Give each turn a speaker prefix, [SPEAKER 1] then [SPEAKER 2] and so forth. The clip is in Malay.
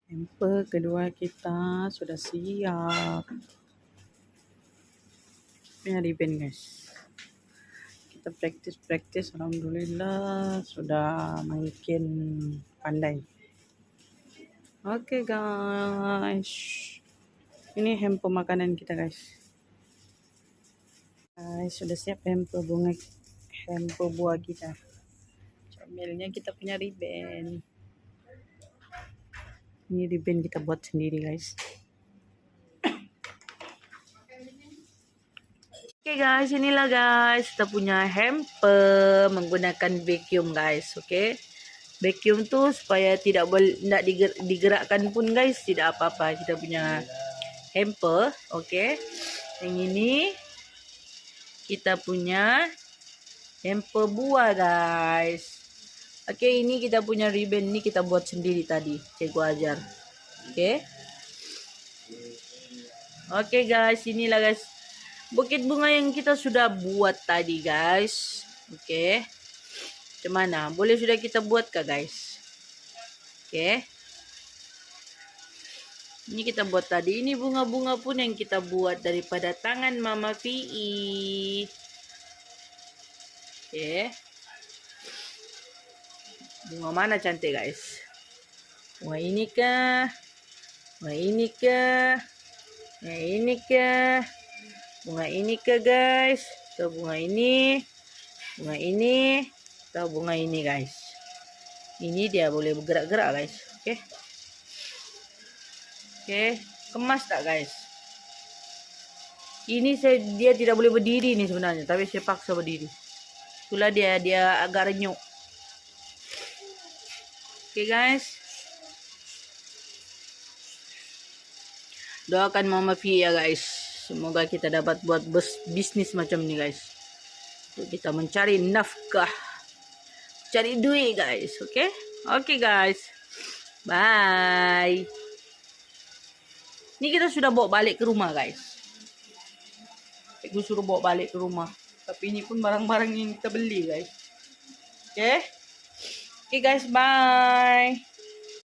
[SPEAKER 1] Hamper kedua kita sudah siap. Ini ribbon guys. Kita praktis. Alhamdulillah sudah makin pandai. Oke guys. Ini hamper makanan kita guys. Guys, sudah siap hamper buah kita. Comilnya kita punya ribbon. Ini ribbon kita buat sendiri guys. Oke guys, inilah guys kita punya hamper menggunakan vacuum guys. Oke, vacuum tuh supaya tidak digerakkan pun guys, tidak apa-apa. Kita punya hamper. Oke, yang ini kita punya hamper buah guys. Oke, ini kita punya ribbon, ini kita buat sendiri tadi, cikgu ajar. Oke guys, inilah guys bukit bunga yang kita sudah buat tadi guys. Oke, gimana? Boleh sudah kita buat kah guys? Oke, ini kita buat tadi. Ini bunga-bunga pun yang kita buat daripada tangan Mama Vi. Oke, bunga mana cantik guys? Bunga ini kah? Bunga ini kah? Bunga ini kah? Bunga ini kah guys? Atau bunga ini? Bunga ini? Atau bunga ini guys? Ini dia boleh bergerak-gerak guys. Oke, kemas tak guys? Ini dia tidak boleh berdiri nih sebenarnya, tapi saya paksa berdiri. Itulah dia agak renyuk. Oke guys, doakan Mama Vi ya guys. Semoga kita dapat buat bisnis macam ini guys. Untuk kita mencari nafkah, cari duit guys. Oke guys, bye. Ini kita sudah bawa balik ke rumah guys. Aku suruh bawa balik ke rumah. Tapi ini pun barang-barang yang kita beli guys. Oke guys, bye.